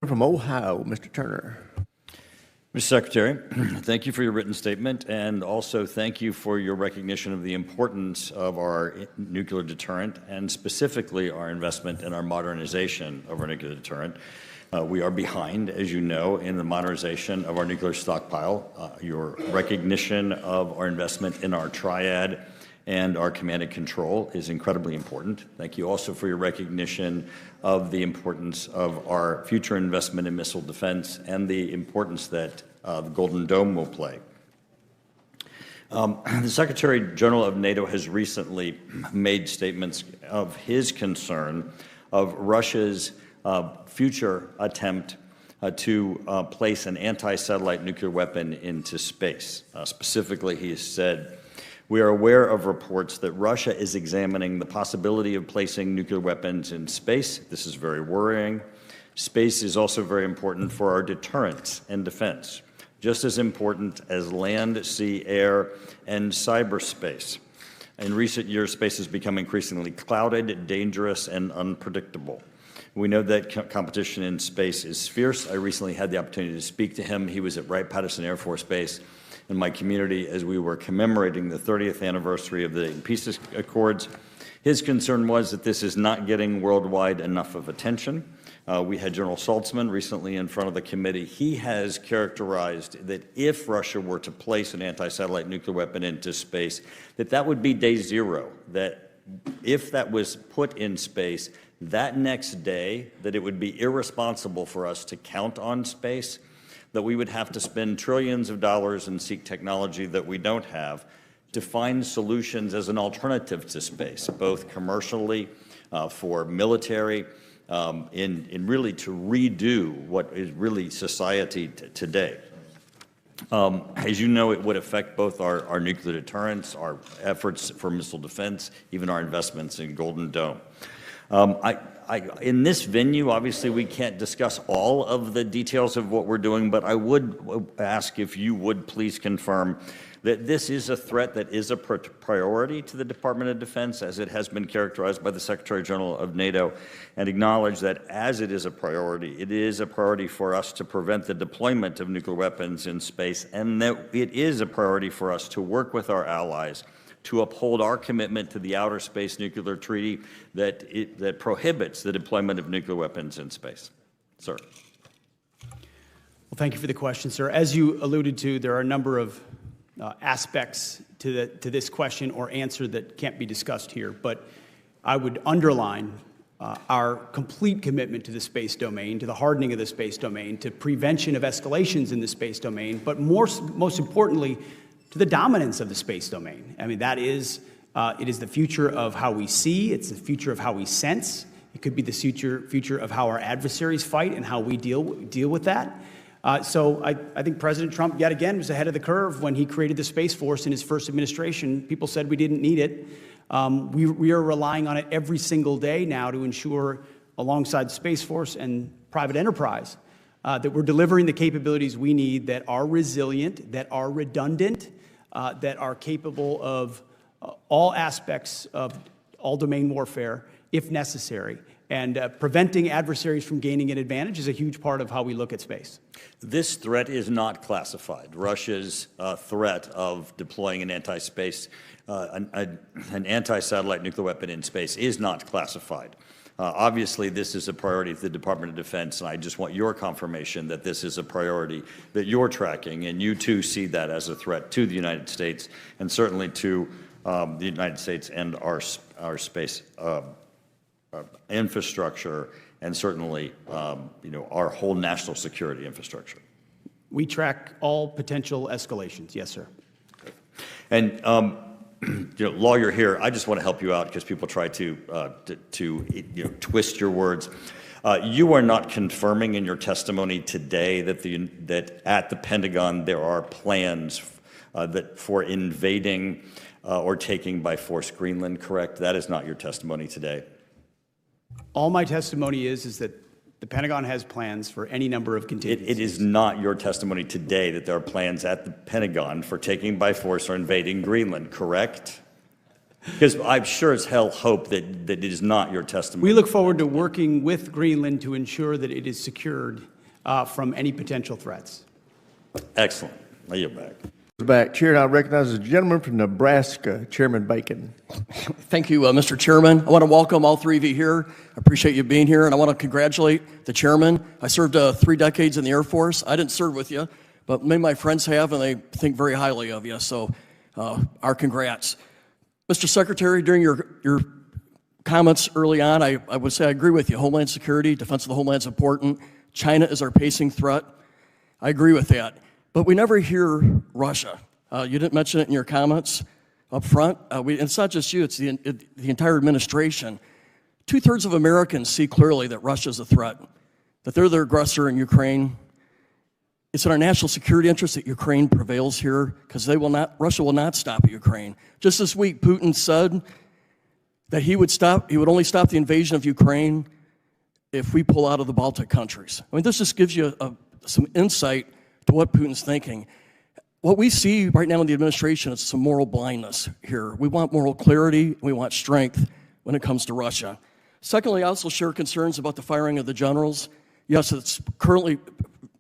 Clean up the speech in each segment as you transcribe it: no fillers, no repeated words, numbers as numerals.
From Ohio, Mr. Turner. Mr. Secretary, thank you for your written statement, and also thank you for your recognition of the importance of our nuclear deterrent, and specifically our investment in our modernization of our nuclear deterrent. We are behind, as you know, in the modernization of our nuclear stockpile. Your recognition of our investment in our triad and our command and control is incredibly important. Thank you also for your recognition of the importance of our future investment in missile defense and the importance that the Golden Dome will play. The Secretary General of NATO has recently made statements of his concern of Russia's future attempt to place an anti-satellite nuclear weapon into space. Specifically, he has said, "We are aware of reports that Russia is examining the possibility of placing nuclear weapons in space. This is very worrying. Space is also very important for our deterrence and defense, just as important as land, sea, air, and cyberspace. In recent years, space has become increasingly clouded, dangerous, and unpredictable. We know that competition in space is fierce. I recently had the opportunity to speak to him. He was at Wright-Patterson Air Force Base in my community as we were commemorating the 30th anniversary of the Peace Accords. His concern was that this is not getting worldwide enough of attention. We had General Saltzman recently in front of the committee. He has characterized that if Russia were to place an anti-satellite nuclear weapon into space, that would be day zero, that if that was put in space, that next day, that it would be irresponsible for us to count on space, that we would have to spend trillions of dollars and seek technology that we don't have to find solutions as an alternative to space, both commercially, for military, in really to redo what is really society today. As you know, it would affect both our nuclear deterrence, our efforts for missile defense, even our investments in Golden Dome. In this venue, obviously, we can't discuss all of the details of what we're doing, but I would ask if you would please confirm that this is a threat that is a priority to the Department of Defense, as it has been characterized by the Secretary General of NATO, and acknowledge that as it is a priority for us to prevent the deployment of nuclear weapons in space, and that it is a priority for us to work with our allies to uphold our commitment to the Outer Space Nuclear Treaty that prohibits the deployment of nuclear weapons in space. Sir. Well, thank you for the question, sir. As you alluded to, there are a number of aspects to this question or answer that can't be discussed here, but I would underline our complete commitment to the space domain, to the hardening of the space domain, to prevention of escalations in the space domain, but most importantly, to the dominance of the space domain. I mean, that is, it is the future of how we see, it's the future of how we sense, it could be the future of how our adversaries fight and how we deal with that. So I think President Trump, yet again, was ahead of the curve when he created the Space Force in his first administration. People said we didn't need it. We are relying on it every single day now to ensure, alongside Space Force and private enterprise, that we're delivering the capabilities we need that are resilient, that are redundant, that are capable of all aspects of all domain warfare, if necessary. And preventing adversaries from gaining an advantage is a huge part of how we look at space. This threat is not classified. Russia's threat of deploying an an anti-satellite nuclear weapon in space is not classified. Obviously, this is a priority of the Department of Defense, and I just want your confirmation that this is a priority that you're tracking, and you too see that as a threat to the United States, and certainly to the United States and our space infrastructure, and certainly our whole national security infrastructure. We track all potential escalations, yes, sir. Okay. And while you're here, I just want to help you out because people try to twist your words. You are not confirming in your testimony today that at the Pentagon there are plans for invading or taking by force Greenland, correct? That is not your testimony today. All my testimony is that the Pentagon has plans for any number of contingencies. It is not your testimony today that there are plans at the Pentagon for taking by force or invading Greenland, correct? Because I'm sure as hell hope that it is not your testimony. We look forward to working with Greenland to ensure that it is secured from any potential threats. Excellent. I yield back. Back. Chair now recognizes the gentleman from Nebraska, Chairman Bacon. Thank you, Mr. Chairman. I want to welcome all three of you here. I appreciate you being here, and I want to congratulate the chairman. I served 3 decades in the Air Force. I didn't serve with you, but many of my friends have, and they think very highly of you, so our congrats. Mr. Secretary, during your comments early on, I would say I agree with you. Homeland security, defense of the homeland is important. China is our pacing threat. I agree with that. But we never hear Russia. You didn't mention it in your comments up front. It's not just you, it's the entire administration. 2/3 of Americans see clearly that Russia is a threat, that they're the aggressor in Ukraine. It's in our national security interest that Ukraine prevails here, because Russia will not stop Ukraine. Just this week, Putin said that he would only stop the invasion of Ukraine if we pull out of the Baltic countries. I mean, this just gives you some insight to what Putin's thinking. What we see right now in the administration is some moral blindness here. We want moral clarity, and we want strength when it comes to Russia. Secondly, I also share concerns about the firing of the generals. Yes, it's currently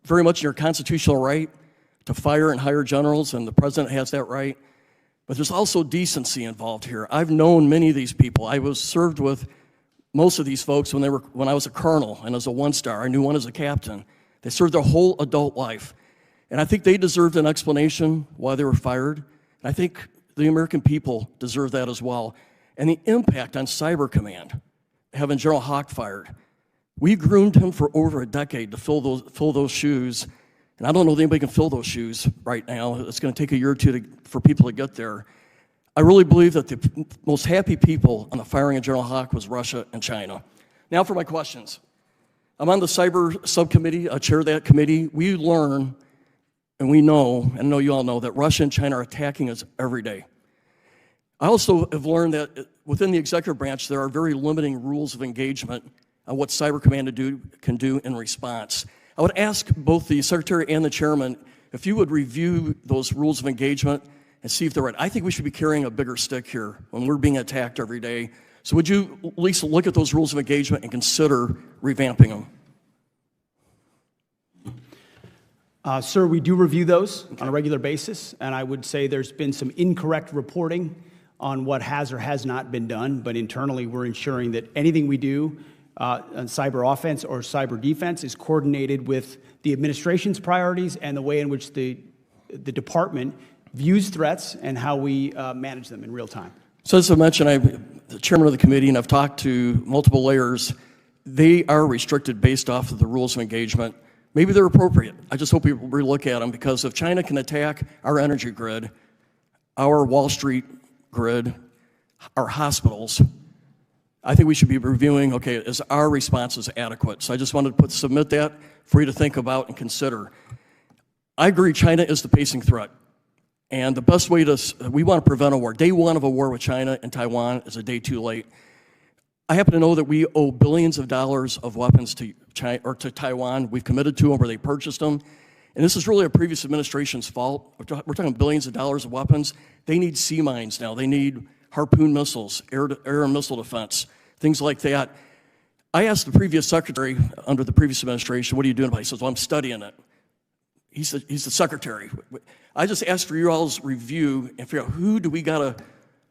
very much your constitutional right to fire and hire generals, and the president has that right. But there's also decency involved here. I've known many of these people. I was served with most of these folks when I was a colonel and as a 1-star. I knew one as a captain. They served their whole adult life. And I think they deserved an explanation why they were fired. And I think the American people deserve that as well. And the impact on Cyber Command, having General Hawk fired. We groomed him for over a decade to fill those shoes. And I don't know if anybody can fill those shoes right now. It's going to take a year or two for people to get there. I really believe that the most happy people on the firing of General Hawk was Russia and China. Now for my questions. I'm on the cyber subcommittee, I chair that committee. We learn, and we know, and I know you all know, that Russia and China are attacking us every day. I also have learned that within the executive branch, there are very limiting rules of engagement on what Cyber Command can do in response. I would ask both the Secretary and the Chairman if you would review those rules of engagement and see if they're right. I think we should be carrying a bigger stick here when we're being attacked every day. So would you at least look at those rules of engagement and consider revamping them? Sir, we do review those on a regular basis, and I would say there's been some incorrect reporting on what has or has not been done, but internally we're ensuring that anything we do on cyber offense or cyber defense is coordinated with the administration's priorities and the way in which the department views threats and how we manage them in real time. So as I mentioned, I'm the chairman of the committee, and I've talked to multiple layers. They are restricted based off of the rules of engagement. Maybe they're appropriate. I just hope we relook at them, because if China can attack our energy grid, our Wall Street grid, our hospitals, I think we should be reviewing, okay, is our responses adequate? So I just wanted to submit that for you to think about and consider. I agree China is the pacing threat. And the best way we want to prevent a war. Day one of a war with China and Taiwan is a day too late. I happen to know that we owe billions of dollars of weapons to China, or to Taiwan. We've committed to them, or they purchased them. And this is really a previous administration's fault. We're talking billions of dollars of weapons. They need sea mines now. They need Harpoon missiles, air and missile defense, things like that. I asked the previous secretary under the previous administration, what are you doing about it? He says, well, I'm studying it. He's the secretary. I just asked for you all's review and figure out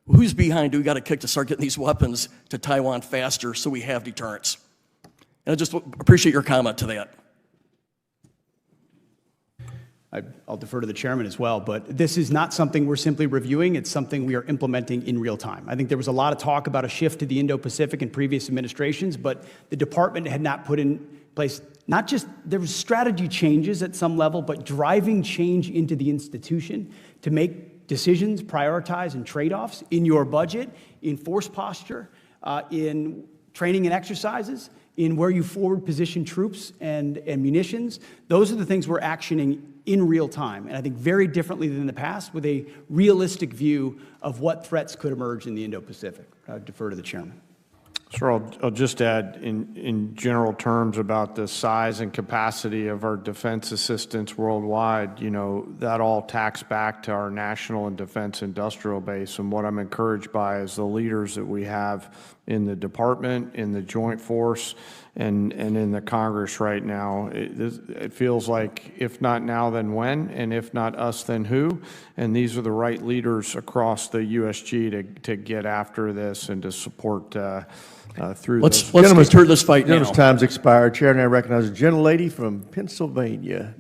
who's behind, do we got to kick to start getting these weapons to Taiwan faster so we have deterrence? And I just appreciate your comment to that. I'll defer to the chairman as well, but this is not something we're simply reviewing. It's something we are implementing in real time. I think there was a lot of talk about a shift to the Indo-Pacific in previous administrations, but the department had not put in place, not just, there was strategy changes at some level, but driving change into the institution to make decisions, prioritize, and trade-offs in your budget, in force posture, in training and exercises, in where you forward position troops and munitions. Those are the things we're actioning in real time, and I think very differently than in the past, with a realistic view of what threats could emerge in the Indo-Pacific. I would defer to the chairman. Sir, I'll just add in general terms about the size and capacity of our defense assistance worldwide. You know, that all tacks back to our national and defense industrial base. And what I'm encouraged by is the leaders that we have in the department, in the joint force, and in the Congress right now. It feels like if not now, then when, and if not us, then who? And these are the right leaders across the USG to get after this and to support through this. Let's turn this fight now. Gentleman's time's expired. Chair now recognizes the gentlelady from Pennsylvania.